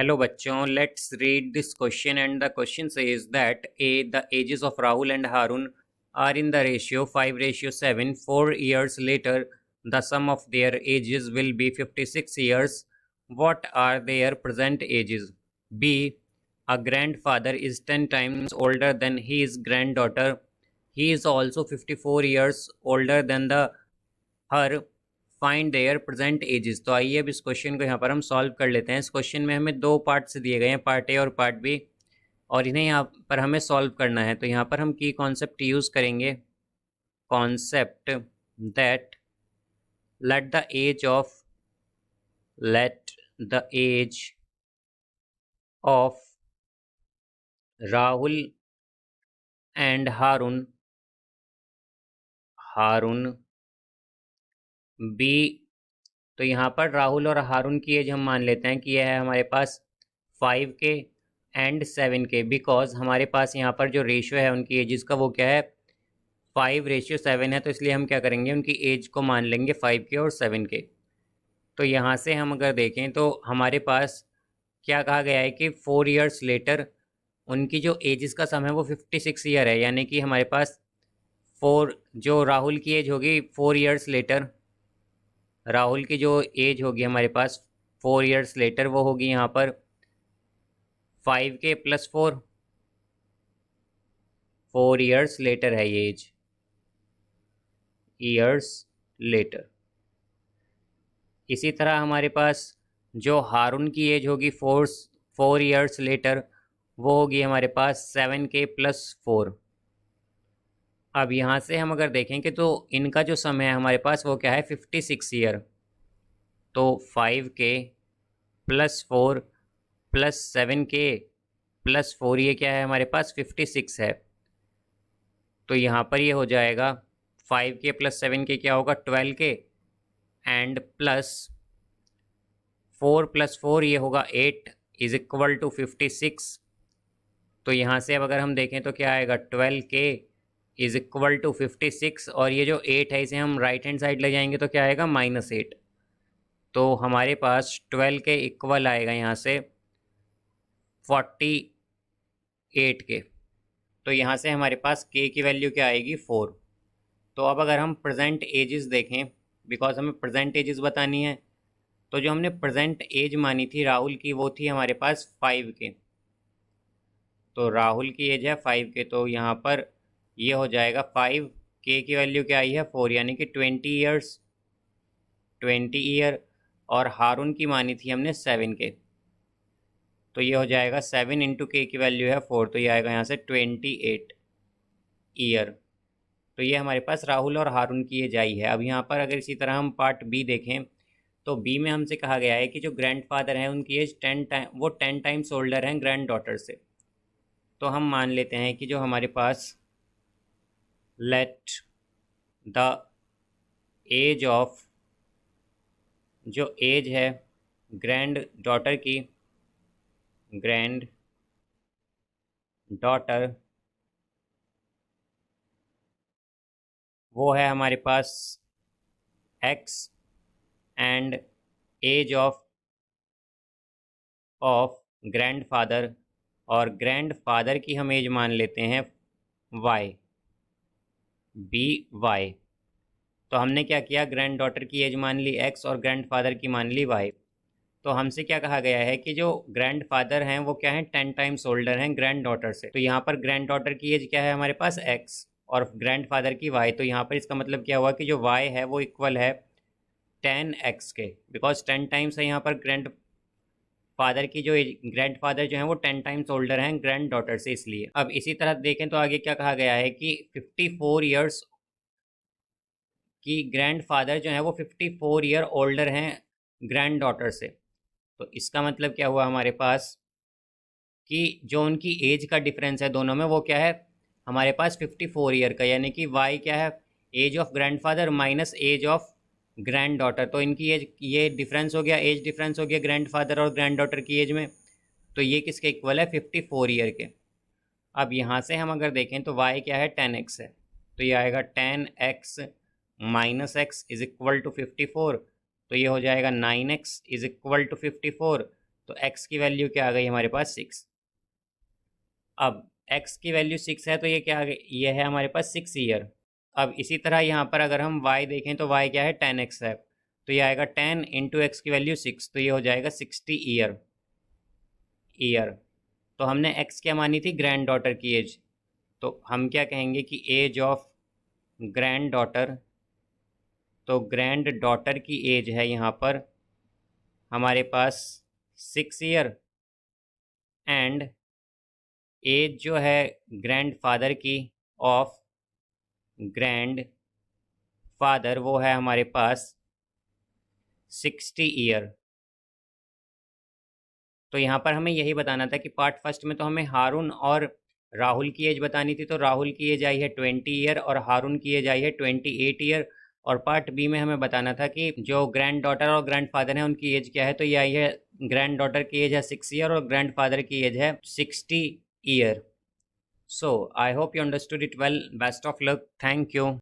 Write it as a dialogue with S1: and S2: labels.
S1: Hello बच्चों, let's read this question and the question says that the ages of Rahul and Harun are in the ratio 5:7. 4 years later, the sum of their ages will be 56 years. What are their present ages? B. A grandfather is 10 times older than his granddaughter. He is also 54 years older than the her find there present ages. तो आइए अब इस question को यहाँ पर हम solve कर लेते हैं। इस क्वेश्चन में हमें दो पार्ट से दिए गए हैं, पार्ट ए और पार्ट बी, और इन्हें यहाँ पर हमें सॉल्व करना है। तो यहाँ पर हम की कॉन्सेप्ट यूज़ करेंगे, concept that let the age of let the age of Rahul and Haroon B. तो यहाँ पर राहुल और हारून की एज हम मान लेते हैं कि यह है हमारे पास 5 के एंड 7 के, बिकॉज हमारे पास यहाँ पर जो रेशियो है उनकी एजेस का वो क्या है 5:7 है। तो इसलिए हम क्या करेंगे, उनकी एज को मान लेंगे 5 के और 7 के। तो यहाँ से हम अगर देखें तो हमारे पास क्या कहा गया है कि 4 years लेटर उनकी जो एजेस का सम है वो 56 ईयर है, यानी कि हमारे पास जो राहुल की एज होगी 4 years लेटर, राहुल की जो एज होगी हमारे पास 4 years लेटर वो होगी यहाँ पर 5 के + 4 years लेटर है ये एज, ईयर्स लेटर। इसी तरह हमारे पास जो हारून की एज होगी 4 years लेटर वो होगी हमारे पास 7 के + 4। अब यहाँ से हम अगर देखेंगे तो इनका जो सम है हमारे पास वो क्या है 56 ईयर। तो 5 के + 4 + 7 के + 4 ये क्या है हमारे पास 56 है। तो यहाँ पर ये हो जाएगा 5 के + 7 के क्या होगा 12 के एंड +4 + 4 ये होगा 8 = 56। तो यहाँ से अब अगर हम देखें तो क्या आएगा 12K = 56, और ये जो 8 है इसे हम राइट हैंड साइड ले जाएंगे तो क्या आएगा -8। तो हमारे पास 12 के इक्वल आएगा यहाँ से 48 के। तो यहाँ से हमारे पास k की वैल्यू क्या आएगी 4। तो अब अगर हम प्रेजेंट एजेस देखें, बिकॉज हमें प्रेजेंट एजेस बतानी है, तो जो हमने प्रेजेंट एज मानी थी राहुल की वो थी हमारे पास 5 के। तो राहुल की एज है 5 के, तो यहाँ पर ये हो जाएगा 5K की वैल्यू क्या आई है 4, यानी कि 20 ईयर, और हारून की मानी थी हमने 7 के। तो ये हो जाएगा 7 × K की वैल्यू है 4, तो ये आएगा यहाँ से 28 ईयर। तो ये हमारे पास राहुल और हारून की एज आई है। अब यहाँ पर अगर इसी तरह हम पार्ट बी देखें तो बी में हमसे कहा गया है कि जो ग्रैंडफादर हैं उनकी एज 10 टाइम्स ओल्डर हैं ग्रैंड डॉटर से। तो हम मान लेते हैं कि जो हमारे पास लेट द एज ऑफ, जो एज है ग्रैंड डॉटर की, ग्रैंड डॉटर वो है हमारे पास x, and age of grandfather, और ग्रैंडफादर की हम एज मान लेते हैं y, by। तो हमने क्या किया, ग्रैंड डॉटर की एज मान ली x और ग्रैंडफादर की मान ली y। तो हमसे क्या कहा गया है कि जो ग्रैंडफादर हैं वो क्या है 10 टाइम्स ओल्डर हैं ग्रैंड डॉटर से। तो यहाँ पर ग्रैंड डॉटर की एज क्या है हमारे पास x और ग्रैंडफादर की y। तो यहाँ पर इसका मतलब क्या हुआ कि जो y है वो इक्वल है 10x के, बिकॉज 10 टाइम्स है यहाँ पर ग्रैंड फादर की जो ग्रैंडफादर जो है वो 10 टाइम्स ओल्डर हैं ग्रैंड डॉटर से, इसलिए। अब इसी तरह देखें तो आगे क्या कहा गया है कि 54 ईयर्स की ग्रैंडफादर जो है वो 54 ईयर ओल्डर हैं ग्रैंड डॉटर से। तो इसका मतलब क्या हुआ हमारे पास कि जो उनकी एज का डिफरेंस है दोनों में वो क्या है हमारे पास 54 ईयर का, यानी कि y क्या है age of grandfather minus age of granddaughter. तो इनकी एज, ये डिफरेंस हो गया, एज डिफरेंस हो गया ग्रैंडफादर और ग्रैंड डॉटर की एज में। तो ये किसके इक्वल है 54 ईयर के। अब यहाँ से हम अगर देखें तो y क्या है 10x है, तो ये आएगा 10x minus x is equal to 54। तो ये हो जाएगा 9x इज इक्वल टू 54। तो x की वैल्यू क्या आ गई हमारे पास 6। अब x की वैल्यू 6 है तो ये क्या आ गई, ये है हमारे पास 6 ईयर। अब इसी तरह यहाँ पर अगर हम y देखें तो y क्या है 10x है, तो ये आएगा 10 इंटू एक्स की वैल्यू 6, तो ये हो जाएगा 60 ईयर। तो हमने x क्या मानी थी, ग्रैंड डॉटर की एज, तो हम क्या कहेंगे कि एज ऑफ ग्रैंड डॉटर, तो ग्रैंड डॉटर की एज है यहाँ पर हमारे पास 6 ईयर, एंड एज जो है ग्रैंड फादर की ऑफ ग्रैंड फादर वो है हमारे पास 60 ईयर। तो यहाँ पर हमें यही बताना था कि पार्ट फर्स्ट में तो हमें हारून और राहुल की एज बतानी थी, तो राहुल की एज आई है 20 ईयर और हारून की एज आई है 28 ईयर। और पार्ट बी में हमें बताना था कि जो ग्रैंड डॉटर और ग्रैंड फादर हैं उनकी एज क्या है, तो ये आई है ग्रैंड डॉटर की एज है 6 ईयर और ग्रैंड फादर की एज है 60 year. So I hope you understood it well. Best of luck. Thank you.